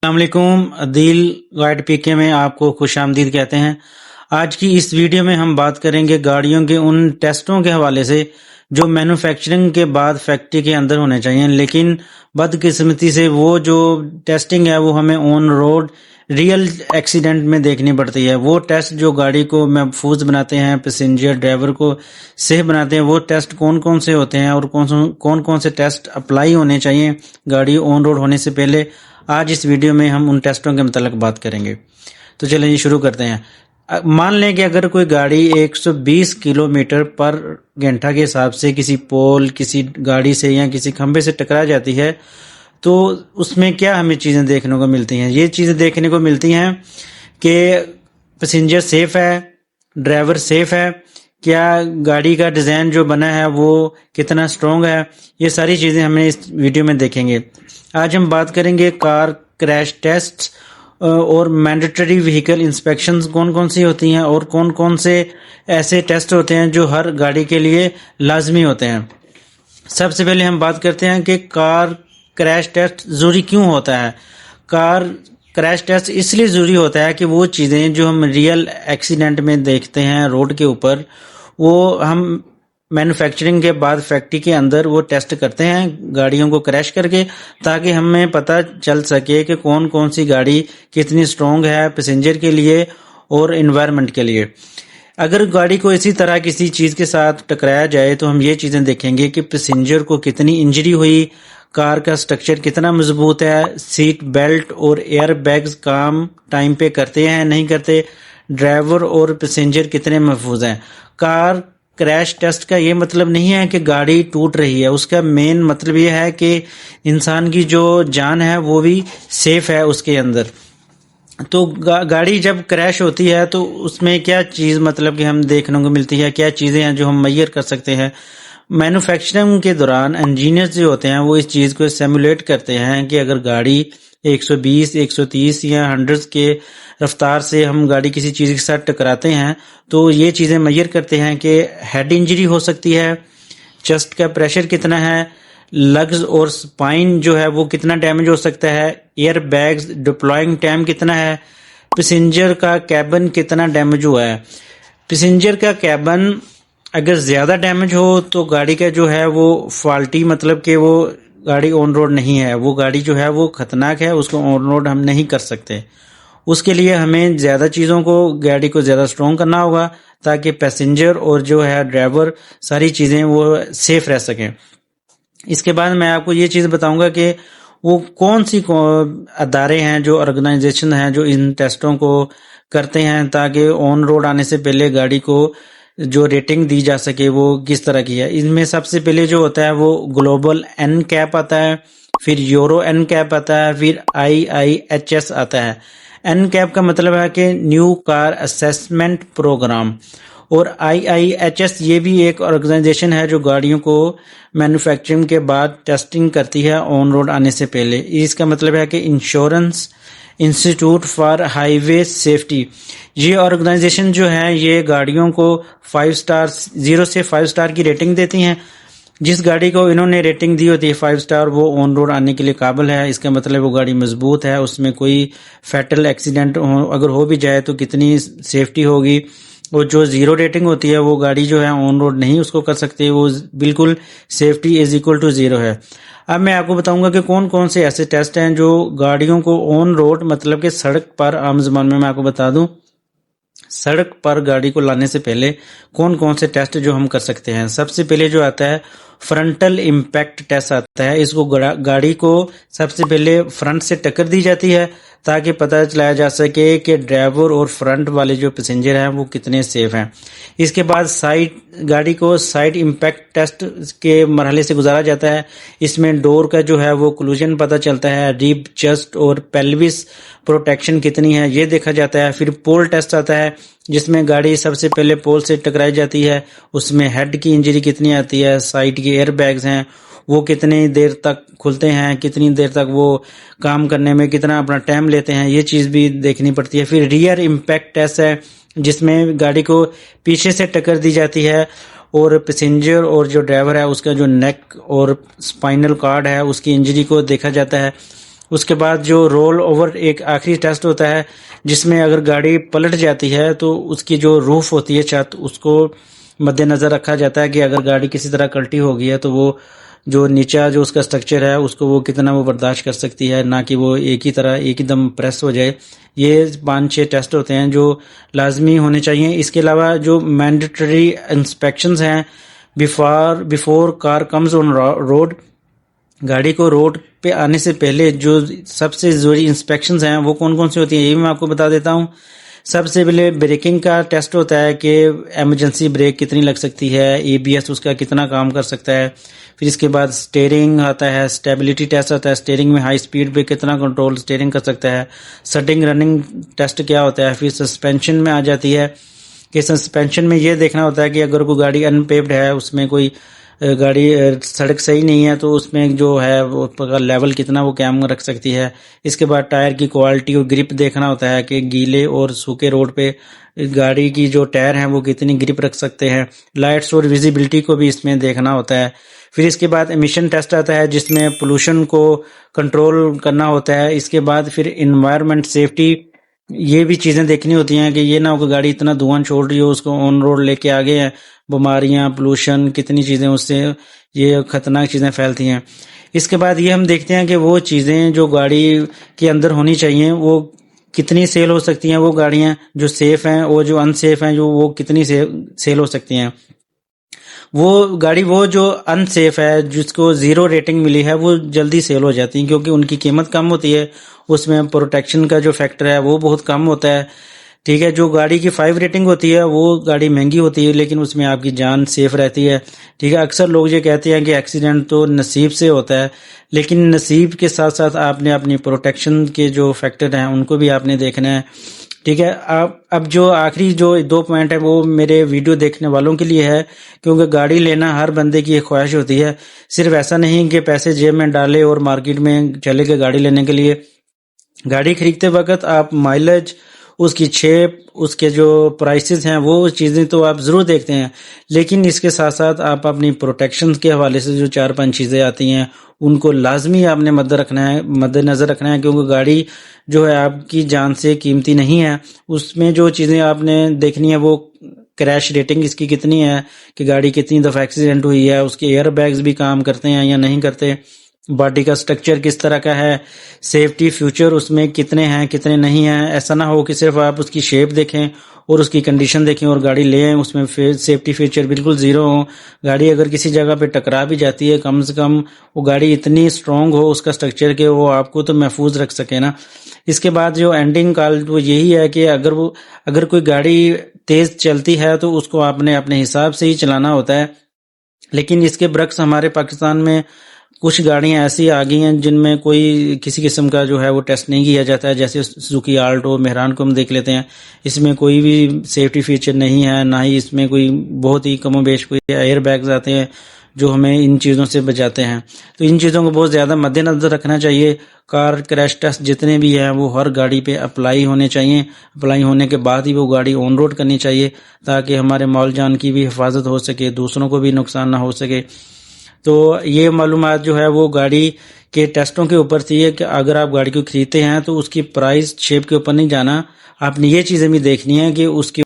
السلام علیکم، عدیل گائیڈ پی کے میں آپ کو خوش آمدید کہتے ہیں۔ آج کی اس ویڈیو میں ہم بات کریں گے گاڑیوں کے ان ٹیسٹوں کے حوالے سے جو مینوفیکچرنگ کے بعد فیکٹری کے اندر ہونے چاہیے، لیکن بدقسمتی سے وہ جو ٹیسٹنگ ہے وہ ہمیں آن روڈ ریئل ایکسیڈنٹ میں دیکھنی پڑتی ہے۔ وہ ٹیسٹ جو گاڑی کو محفوظ بناتے ہیں، پیسنجر ڈرائیور کو سیف بناتے ہیں، وہ ٹیسٹ کون کون سے ہوتے ہیں اور کون کون سے ٹیسٹ اپلائی ہونے چاہیے گاڑی آن روڈ ہونے سے پہلے، آج اس ویڈیو میں ہم ان ٹیسٹوں کے متعلق بات کریں گے۔ تو چلیں یہ شروع کرتے ہیں۔ مان لیں کہ اگر کوئی گاڑی 120 کلومیٹر پر گھنٹہ کے حساب سے کسی پول، کسی گاڑی سے یا کسی کھمبے سے ٹکرا جاتی ہے، تو اس میں کیا ہمیں چیزیں دیکھنے کو ملتی ہیں؟ یہ چیزیں دیکھنے کو ملتی ہیں کہ پیسنجر سیف ہے، ڈرائیور سیف ہے، کیا گاڑی کا ڈیزائن جو بنا ہے وہ کتنا سٹرونگ ہے، یہ ساری چیزیں ہمیں اس ویڈیو میں دیکھیں گے۔ آج ہم بات کریں گے کار کریش ٹیسٹ اور مینڈیٹری وہیکل انسپیکشنز کون کون سی ہوتی ہیں اور کون کون سے ایسے ٹیسٹ ہوتے ہیں جو ہر گاڑی کے لیے لازمی ہوتے ہیں۔ سب سے پہلے ہم بات کرتے ہیں کہ کار کریش ٹیسٹ ضروری کیوں ہوتا ہے۔ کار کریش ٹیسٹ اس لیے ضروری ہوتا ہے کہ وہ چیزیں جو ہم ریئل ایکسیڈنٹ میں دیکھتے ہیں روڈ کے اوپر، وہ ہم مینوفیکچرنگ کے بعد فیکٹری کے اندر وہ ٹیسٹ کرتے ہیں گاڑیوں کو کریش کر کے، تاکہ ہمیں پتہ چل سکے کہ کون کون سی گاڑی کتنی سٹرونگ ہے پیسنجر کے لیے اور انوائرمنٹ کے لیے۔ اگر گاڑی کو اسی طرح کسی چیز کے ساتھ ٹکرایا جائے تو ہم یہ چیزیں دیکھیں گے کہ پیسنجر کو کتنی انجری ہوئی، کار کا سٹرکچر کتنا مضبوط ہے، سیٹ بیلٹ اور ایئر بیگز کام ٹائم پہ کرتے ہیں نہیں کرتے، ڈرائیور اور پیسنجر کتنے محفوظ ہیں۔ کار کریش ٹیسٹ کا یہ مطلب نہیں ہے کہ گاڑی ٹوٹ رہی ہے، اس کا مین مطلب یہ ہے کہ انسان کی جو جان ہے وہ بھی سیف ہے اس کے اندر۔ تو گاڑی جب کریش ہوتی ہے تو اس میں کیا چیز مطلب کہ ہم دیکھنے کو ملتی ہے، کیا چیزیں ہیں جو ہم میئر کر سکتے ہیں۔ مینوفیکچرنگ کے دوران انجینئرز جو ہوتے ہیں وہ اس چیز کو سیمولیٹ کرتے ہیں کہ اگر گاڑی 120 130 یا 100 کے رفتار سے ہم گاڑی کسی چیز کے ساتھ ٹکراتے ہیں تو یہ چیزیں میئر کرتے ہیں کہ ہیڈ انجری ہو سکتی ہے، چیسٹ کا پریشر کتنا ہے، لگز اور سپائن جو ہے وہ کتنا ڈیمیج ہو سکتا ہے، ایئر بیگز ڈپلوئنگ ٹائم کتنا ہے، پیسنجر کا کیبن کتنا ڈیمیج ہوا ہے۔ پیسنجر کا کیبن اگر زیادہ ڈیمیج ہو تو گاڑی کا جو ہے وہ فالٹی، مطلب کہ وہ گاڑی آن روڈ نہیں ہے، وہ گاڑی جو ہے وہ خطرناک ہے، اس کو آن روڈ ہم نہیں کر سکتے۔ اس کے لیے ہمیں زیادہ چیزوں کو، گاڑی کو زیادہ سٹرونگ کرنا ہوگا تاکہ پیسنجر اور جو ہے ڈرائیور ساری چیزیں وہ سیف رہ سکیں۔ اس کے بعد میں آپ کو یہ چیز بتاؤں گا کہ وہ کون سی ادارے ہیں جو آرگنائزیشن ہیں جو ان ٹیسٹوں کو کرتے ہیں تاکہ آن روڈ آنے سے پہلے گاڑی کو جو ریٹنگ دی جا سکے وہ کس طرح کی ہے۔ ان میں سب سے پہلے جو ہوتا ہے وہ گلوبل این کیپ آتا ہے، پھر یورو این کیپ آتا ہے، پھر IIHS آتا ہے۔ این کیپ کا مطلب ہے کہ نیو کار اسیسمنٹ پروگرام، اور IIHS یہ بھی ایک آرگنائزیشن ہے جو گاڑیوں کو مینوفیکچرنگ کے بعد ٹیسٹنگ کرتی ہے آن روڈ آنے سے پہلے۔ اس کا مطلب ہے کہ insurance institute for high way safety, یہ آرگنائزیشن جو ہے یہ گاڑیوں کو 5 سٹار، 0 سے 5 سٹار کی ریٹنگ دیتی ہیں۔ جس گاڑی کو انہوں نے ریٹنگ دی ہوتی ہے 5 سٹار، وہ آن روڈ آنے کے لیے قابل ہے۔ اس کا مطلب وہ گاڑی مضبوط ہے، اس میں کوئی فیٹل ایکسیڈنٹ اگر ہو بھی جائے تو کتنی سیفٹی ہوگی۔ اور جو 0 ریٹنگ ہوتی ہے وہ گاڑی جو ہے آن روڈ نہیں اس کو کر سکتی، وہ بالکل سیفٹی از اکول ٹو 0 ہے۔ اب میں آپ کو بتاؤں گا کہ کون کون سے ایسے ٹیسٹ ہیں جو گاڑیوں کو آن روڈ، مطلب کہ سڑک پر، عام زبان میں آپ کو بتا دوں سڑک پر گاڑی کو لانے سے پہلے کون کون سے ٹیسٹ جو ہم کر سکتے ہیں۔ سب سے پہلے جو آتا ہے فرنٹل امپیکٹ ٹیسٹ آتا ہے۔ اس کو گاڑی کو سب سے پہلے فرنٹ سے ٹکر دی جاتی ہے تاکہ پتہ چلایا جا سکے کہ ڈرائیور اور فرنٹ والے جو پیسنجر ہیں وہ کتنے سیف ہیں۔ اس کے بعد گاڑی کو سائڈ امپیکٹ ٹیسٹ کے مرحلے سے گزارا جاتا ہے۔ اس میں ڈور کا جو ہے وہ کلوژن پتہ چلتا ہے، ریب، چیسٹ اور پیلوس پروٹیکشن کتنی ہے یہ دیکھا جاتا ہے۔ پھر پول ٹیسٹ آتا ہے جس میں گاڑی سب سے پہلے پول سے ٹکرائی جاتی ہے، اس میں ہیڈ کی انجری کتنی آتی ہے، سائڈ کے ایئر بیگز ہیں وہ کتنی دیر تک کھلتے ہیں، کتنی دیر تک وہ کام کرنے میں کتنا اپنا ٹائم لیتے ہیں، یہ چیز بھی دیکھنی پڑتی ہے۔ پھر ریئر امپیکٹ ٹیسٹ ہے جس میں گاڑی کو پیچھے سے ٹکر دی جاتی ہے اور پیسنجر اور جو ڈرائیور ہے اس کا جو نیک اور اسپائنل کارڈ ہے اس کی انجری کو دیکھا جاتا ہے۔ اس کے بعد جو رول اوور ایک آخری ٹیسٹ ہوتا ہے جس میں اگر گاڑی پلٹ جاتی ہے تو اس کی جو روف ہوتی ہے چھت اس کو مد نظر رکھا جاتا ہے کہ اگر گاڑی کسی طرح کلٹی ہو گئی ہے تو وہ جو نیچا جو اس کا سٹرکچر ہے اس کو وہ کتنا وہ برداشت کر سکتی ہے، نہ کہ وہ ایک ہی دم پریس ہو جائے۔ یہ 5-6 ٹیسٹ ہوتے ہیں جو لازمی ہونے چاہیے۔ اس کے علاوہ جو مینڈیٹری انسپیکشنز ہیں before car comes on road, گاڑی کو روڈ پہ آنے سے پہلے جو سب سے ضروری انسپیکشنز ہیں وہ کون کون سی ہوتی ہیں یہ بھی میں آپ کو بتا دیتا ہوں۔ سب سے پہلے بریکنگ کا ٹیسٹ ہوتا ہے کہ ایمرجنسی بریک کتنی لگ سکتی ہے، ABS اس کا کتنا کام کر سکتا ہے۔ پھر اس کے بعد سٹیئرنگ آتا ہے، اسٹیبلٹی ٹیسٹ آتا ہے، سٹیئرنگ میں ہائی سپیڈ پہ کتنا کنٹرول سٹیئرنگ کر سکتا ہے۔ سٹنگ رننگ ٹیسٹ کیا ہوتا ہے۔ پھر سسپینشن میں آ جاتی ہے کہ سسپینشن میں یہ دیکھنا ہوتا ہے کہ اگر کوئی گاڑی ان پیوڈ ہے، اس میں کوئی گاڑی سڑک صحیح نہیں ہے تو اس میں جو ہے وہ لیول کتنا وہ قائم رکھ سکتی ہے۔ اس کے بعد ٹائر کی کوالٹی اور گرپ دیکھنا ہوتا ہے کہ گیلے اور سوکھے روڈ پہ گاڑی کی جو ٹائر ہیں وہ کتنی گرپ رکھ سکتے ہیں۔ لائٹس اور ویزیبلٹی کو بھی اس میں دیکھنا ہوتا ہے۔ پھر اس کے بعد ایمیشن ٹیسٹ آتا ہے جس میں پولوشن کو کنٹرول کرنا ہوتا ہے۔ اس کے بعد پھر انوائرمنٹ سیفٹی، یہ بھی چیزیں دیکھنی ہوتی ہیں کہ یہ نہ ہو کہ گاڑی اتنا دھواں چھوڑ رہی ہو اس کو آن روڈ لے کے آگے ہیں، بیماریاں، پولوشن، کتنی چیزیں اس سے یہ خطرناک چیزیں پھیلتی ہیں۔ اس کے بعد یہ ہم دیکھتے ہیں کہ وہ چیزیں جو گاڑی کے اندر ہونی چاہیے وہ کتنی سیل ہو سکتی ہیں، وہ گاڑیاں جو سیف ہیں اور جو ان سیف ہیں جو وہ کتنی سیل ہو سکتی ہیں۔ وہ گاڑی وہ جو ان سیف ہے جس کو 0 ریٹنگ ملی ہے وہ جلدی سیل ہو جاتی ہیں کیونکہ ان کی قیمت کم ہوتی ہے، اس میں پروٹیکشن کا جو فیکٹر ہے وہ بہت کم ہوتا ہے۔ ٹھیک ہے، جو گاڑی کی 5 ریٹنگ ہوتی ہے وہ گاڑی مہنگی ہوتی ہے لیکن اس میں آپ کی جان سیف رہتی ہے۔ ٹھیک ہے، اکثر لوگ یہ کہتے ہیں کہ ایکسیڈنٹ تو نصیب سے ہوتا ہے، لیکن نصیب کے ساتھ ساتھ آپ نے اپنی پروٹیکشن کے جو فیکٹر ہیں ان کو بھی آپ نے دیکھنا ہے۔ ٹھیک ہے، اب جو آخری جو 2 پوائنٹ ہے وہ میرے ویڈیو دیکھنے والوں کے لیے ہے، کیونکہ گاڑی لینا ہر بندے کی ایک خواہش ہوتی ہے۔ صرف ایسا نہیں کہ پیسے جیب میں ڈالے اور مارکیٹ میں چلے گئے گاڑی لینے کے لیے۔ گاڑی خریدتے وقت آپ مائلیج، اس کی شیپ، اس کے جو پرائسز ہیں وہ چیزیں تو آپ ضرور دیکھتے ہیں، لیکن اس کے ساتھ ساتھ آپ اپنی پروٹیکشن کے حوالے سے جو 4-5 چیزیں آتی ہیں ان کو لازمی آپ نے مد نظر رکھنا ہے، کیونکہ گاڑی جو ہے آپ کی جان سے قیمتی نہیں ہے۔ اس میں جو چیزیں آپ نے دیکھنی ہے وہ کریش ریٹنگ اس کی کتنی ہے کہ گاڑی کتنی دفعہ ایکسیڈنٹ ہوئی ہے، اس کے ایئر بیگز بھی کام کرتے ہیں یا نہیں کرتے، باڈی کا سٹرکچر کس طرح کا ہے، سیفٹی فیچر اس میں کتنے ہیں کتنے نہیں ہیں۔ ایسا نہ ہو کہ صرف آپ اس کی شیپ دیکھیں اور اس کی کنڈیشن دیکھیں اور گاڑی لیں، اس میں سیفٹی فیچر بالکل 0 ہو۔ گاڑی اگر کسی جگہ پہ ٹکرا بھی جاتی ہے کم سے کم وہ گاڑی اتنی سٹرونگ ہو اس کا سٹرکچر کہ وہ آپ کو تو محفوظ رکھ سکے نا۔ اس کے بعد جو اینڈنگ کال وہ یہی ہے کہ اگر کوئی گاڑی تیز چلتی ہے تو اس کو آپ نے اپنے حساب سے ہی چلانا ہوتا ہے، لیکن اس کے برعکس ہمارے پاکستان میں کچھ گاڑیاں ایسی آ گئی ہیں جن میں کوئی کسی قسم کا جو ہے وہ ٹیسٹ نہیں کیا جاتا ہے، جیسے سوزوکی آلٹو، مہران کو ہم دیکھ لیتے ہیں، اس میں کوئی بھی سیفٹی فیچر نہیں ہے، نہ ہی اس میں کوئی بہت ہی کم و بیش کوئی ایئر بیگز آتے ہیں جو ہمیں ان چیزوں سے بچاتے ہیں۔ تو ان چیزوں کو بہت زیادہ مد نظر رکھنا چاہیے۔ کار کریش ٹیسٹ جتنے بھی ہیں وہ ہر گاڑی پہ اپلائی ہونے چاہیے، اپلائی ہونے کے بعد ہی وہ گاڑی آن روڈ کرنی چاہیے تاکہ ہمارے مال جان کی بھی حفاظت ہو سکے، دوسروں کو بھی نقصان نہ ہو سکے۔ تو یہ معلومات جو ہے وہ گاڑی کے ٹیسٹوں کے اوپر تھی کہ اگر آپ گاڑی کو خریدتے ہیں تو اس کی پرائس شیپ کے اوپر نہیں جانا، آپ نے یہ چیزیں بھی دیکھنی ہے کہ اس کی